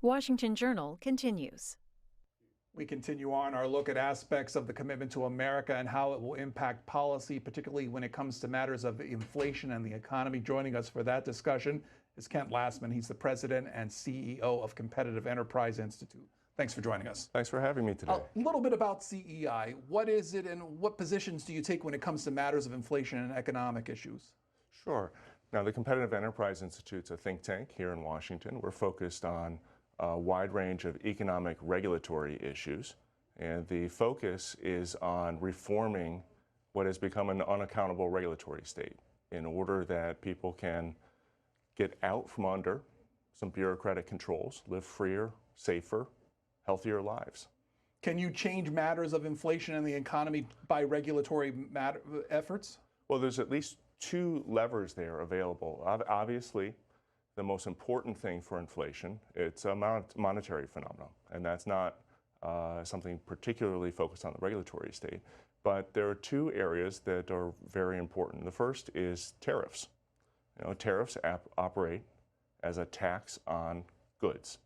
Washington Journal continues. We continue on our look at aspects of the commitment to America and how it will impact policy, particularly when it comes to matters of inflation and the economy. Joining us for that discussion is Kent Lassman. He's the president and CEO of Competitive Enterprise Institute. Thanks for joining us. Thanks for having me today. A little bit about CEI. What is it and what positions do you take when it comes to matters of inflation and economic issues? Sure. Now, the Competitive Enterprise Institute's a think tank here in Washington. We're focused on a wide range of economic regulatory issues, and the focus is on reforming what has become an unaccountable regulatory state in order that people can get out from under some bureaucratic controls, live freer, safer, healthier lives. Can you change matters of inflation and the economy by regulatory efforts? Well, there's at least two levers there available. Obviously, the most important thing for inflation, it's a monetary phenomenon, and that's not something particularly focused on the regulatory state. But there are two areas that are very important. The first is tariffs. Tariffs operate as a tax on goods.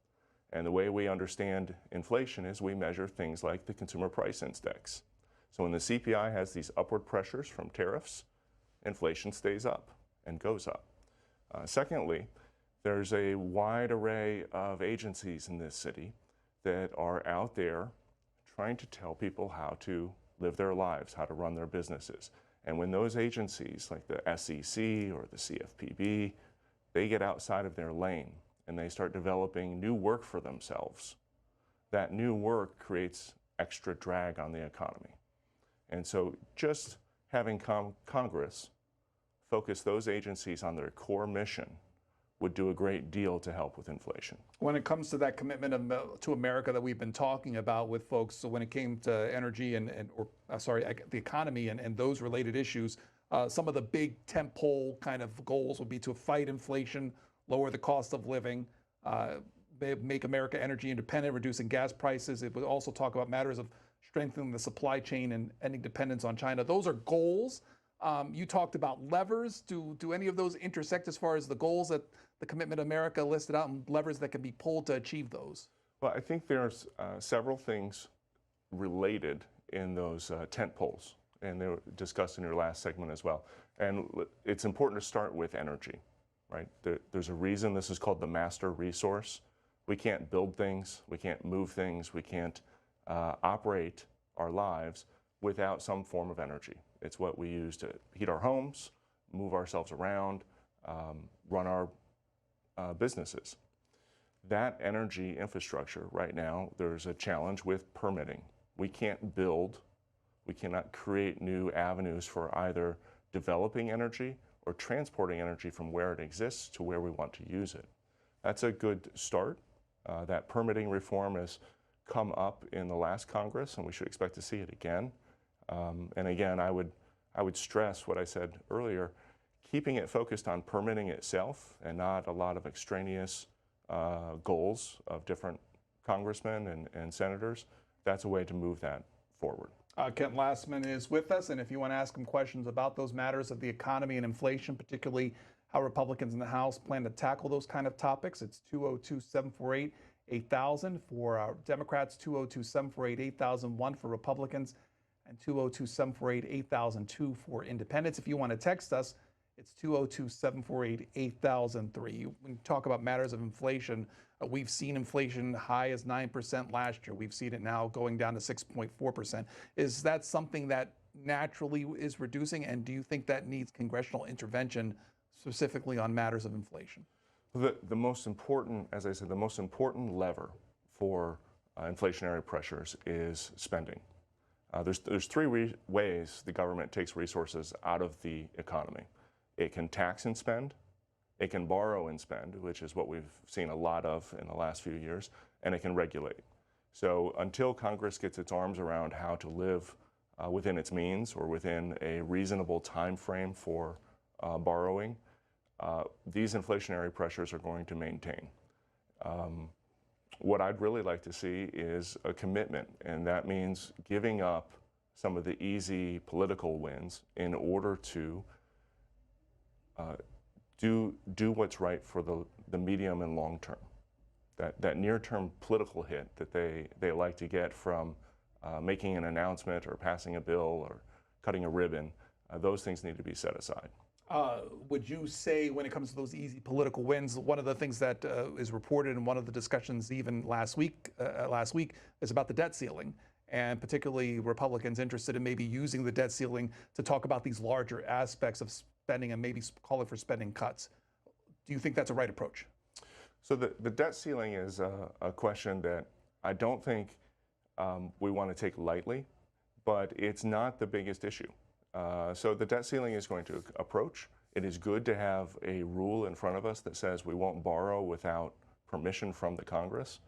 And the way we understand inflation is we measure things like the consumer price index. So when the CPI has these upward pressures from tariffs, inflation stays up and goes up. Secondly, there's a wide array of agencies in this city that are out there trying to tell people how to live their lives, how to run their businesses. And when those agencies, like the SEC or the CFPB, they get outside of their lane and they start developing new work for themselves, that new work creates extra drag on the economy. And so just having Congress focus those agencies on their core mission would do a great deal to help with inflation. When it comes to that commitment to America that we've been talking about with folks, so when it came to energy the economy and those related issues, some of the big tentpole kind of goals would be to fight inflation, lower the cost of living, make America energy independent, reducing gas prices. It would also talk about matters of strengthening the supply chain and ending dependence on China. Those are goals. You talked about levers. Do any of those intersect as far as the goals that the Commitment to America listed out and levers that can be pulled to achieve those? Well, I think there's several things related in those tent poles, and they were discussed in your last segment as well. And it's important to start with energy, right? There's a reason this is called the master resource. We can't build things, we can't move things, we can't operate our lives without some form of energy. It's what we use to heat our homes, move ourselves around, run our businesses. That energy infrastructure right now, there's a challenge with permitting. We can't build, we cannot create new avenues for either developing energy or transporting energy from where it exists to where we want to use it. That's a good start. That permitting reform has come up in the last Congress, and we should expect to see it again. And again, I would stress what I said earlier, keeping it focused on permitting itself and not a lot of extraneous goals of different congressmen and senators. That's a way to move that forward. Kent Lassman is with us, and if you want to ask him questions about those matters of the economy and inflation, particularly how Republicans in the House plan to tackle those kind of topics, it's 202-748-8000 for Democrats, 202-748-8001 for Republicans, and 202-748-8002 for independents. If you want to text us, it's 202-748-8003. When you talk about matters of inflation, we've seen inflation high as 9% last year. We've seen it now going down to 6.4%. Is that something that naturally is reducing, and do you think that needs congressional intervention specifically on matters of inflation? The most important, as I said, the most important lever for inflationary pressures is spending. There's three ways the government takes resources out of the economy. It can tax and spend, it can borrow and spend, which is what we've seen a lot of in the last few years, and it can regulate. So until Congress gets its arms around how to live within its means or within a reasonable time frame for borrowing, these inflationary pressures are going to maintain. What I'd really like to see is a commitment, and that means giving up some of the easy political wins in order to do what's right for the medium and long term. that near-term political hit that they like to get from making an announcement or passing a bill or cutting a ribbon, those things need to be set aside. Would you say, when it comes to those easy political wins, one of the things that is reported in one of the discussions even last week is about the debt ceiling, and particularly Republicans interested in maybe using the debt ceiling to talk about these larger aspects of spending and maybe call it for spending cuts. Do you think that's a right approach? So the debt ceiling is a question that I don't think we want to take lightly, but it's not the biggest issue. So the debt ceiling is going to approach. It is good to have a rule in front of us that says we won't borrow without permission from the Congress.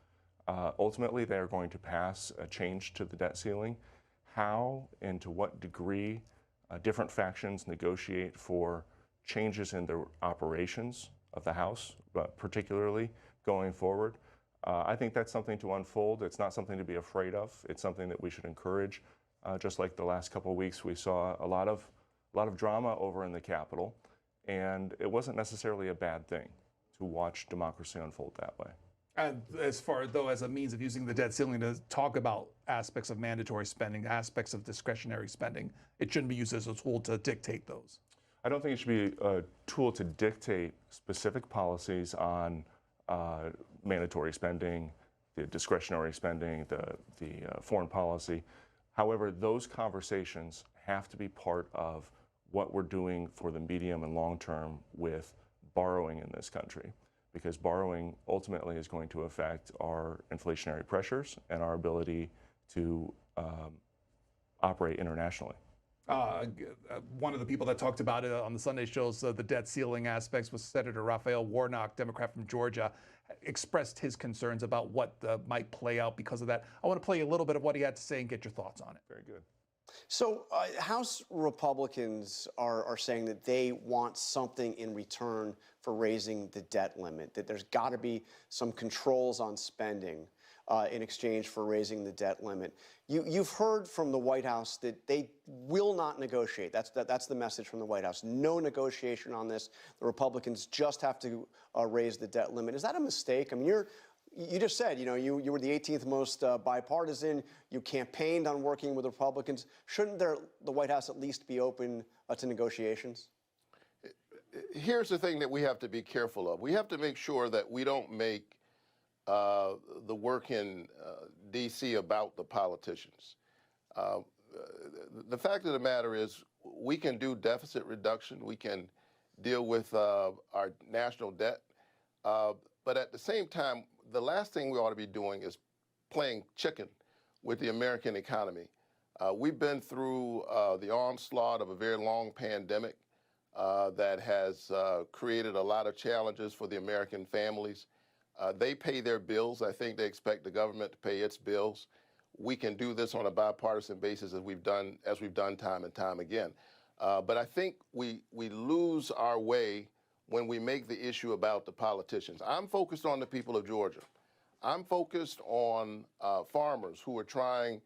Ultimately, they are going to pass a change to the debt ceiling. How and to what degree different factions negotiate for changes in the operations of the House, but particularly going forward, I think that's something to unfold. It's not something to be afraid of. It's something that we should encourage. Just like the last couple of weeks, we saw a lot of drama over in the Capitol, and it wasn't necessarily a bad thing to watch democracy unfold that way. And as far though as a means of using the debt ceiling to talk about aspects of mandatory spending, aspects of discretionary spending, it shouldn't be used as a tool to dictate those. I don't think it should be a tool to dictate specific policies on mandatory spending, the discretionary spending, the foreign policy. However, those conversations have to be part of what we're doing for the medium and long term with borrowing in this country, because borrowing ultimately is going to affect our inflationary pressures and our ability to operate internationally. One of the people that talked about it on the Sunday shows, the debt ceiling aspects, was Senator Raphael Warnock, Democrat from Georgia, expressed his concerns about what might play out because of that. I want to play a little bit of what he had to say and get your thoughts on it. Very good. So House Republicans are saying that they want something in return for raising the debt limit, that there's got to be some controls on spending in exchange for raising the debt limit. You've heard from the White House that they will not negotiate. That's the message from the White House. No negotiation on this. The Republicans just have to raise the debt limit. Is that a mistake? I mean, you just said, you were the 18th most bipartisan. You campaigned on working with Republicans. Shouldn't the White House at least be open to negotiations? Here's the thing that we have to be careful of. We have to make sure that we don't make the work in D.C. about the politicians. The fact of the matter is we can do deficit reduction. We can deal with our national debt. But at the same time, the last thing we ought to be doing is playing chicken with the American economy. We've been through the onslaught of a very long pandemic that has created a lot of challenges for the American families. They pay their bills. I think they expect the government to pay its bills. We can do this on a bipartisan basis as we've done time and time again. But I think we lose our way when we make the issue about the politicians. I'm focused on the people of Georgia. I'm focused on farmers who are trying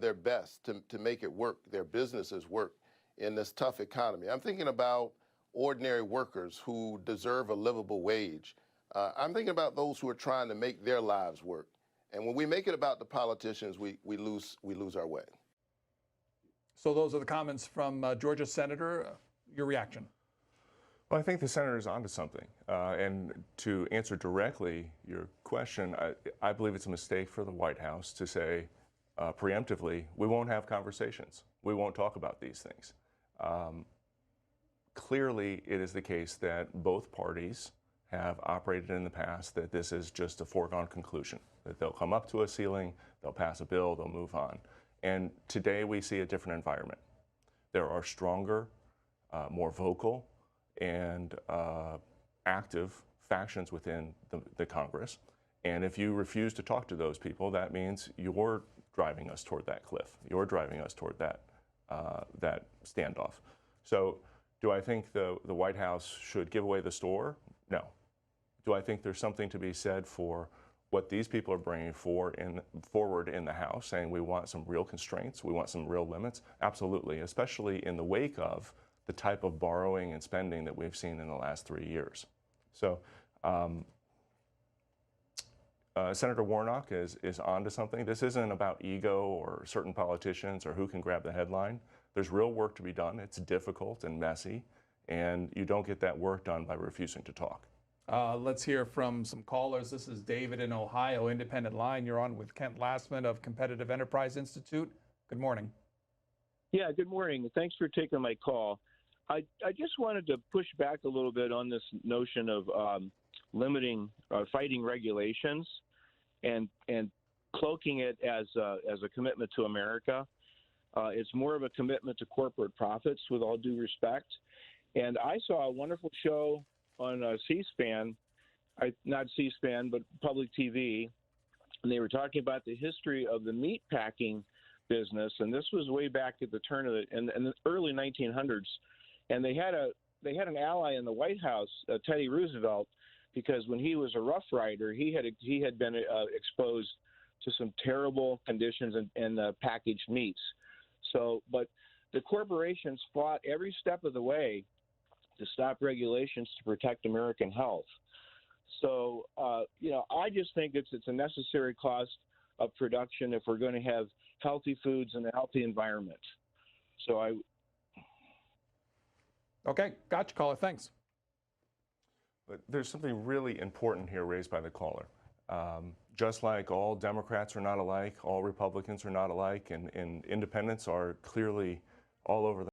their best to make it work, their businesses work in this tough economy. I'm thinking about ordinary workers who deserve a livable wage. I'm thinking about those who are trying to make their lives work. And when we make it about the politicians, we lose our way. So those are the comments from Georgia Senator. Your reaction? Well, I think the senator is onto something. And to answer directly your question, I believe it's a mistake for the White House to say preemptively, we won't have conversations. We won't talk about these things. Clearly, it is the case that both parties have operated in the past that this is just a foregone conclusion, that they'll come up to a ceiling, they'll pass a bill, they'll move on. And today we see a different environment. There are stronger, more vocal, and active factions within the Congress. And if you refuse to talk to those people, that means you're driving us toward that cliff. You're driving us toward that standoff. So do I think the White House should give away the store? No. Do I think there's something to be said for what these people are bringing forward in the House, saying we want some real constraints, we want some real limits? Absolutely, especially in the wake of the type of borrowing and spending that we've seen in the last 3 years. So Senator Warnock is onto something. This isn't about ego or certain politicians or who can grab the headline. There's real work to be done. It's difficult and messy, and you don't get that work done by refusing to talk. Let's hear from some callers. This is David in Ohio, Independent Line. You're on with Kent Lassman of Competitive Enterprise Institute. Good morning. Yeah, good morning. Thanks for taking my call. I just wanted to push back a little bit on this notion of limiting fighting regulations and cloaking it as a commitment to America. It's more of a commitment to corporate profits, with all due respect. And I saw a wonderful show on C-SPAN, not C-SPAN, but public TV, and they were talking about the history of the meat packing business, and this was way back at the turn of in the early 1900s, and they had an ally in the White House, Teddy Roosevelt, because when he was a Rough Rider, he had been exposed to some terrible conditions in packaged meats. So, but the corporations fought every step of the way to stop regulations to protect American health. So, I just think it's a necessary cost of production if we're going to have healthy foods and a healthy environment. So Okay, gotcha, caller. Thanks. But there's something really important here raised by the caller. Just like all Democrats are not alike, all Republicans are not alike, and independents are clearly all over the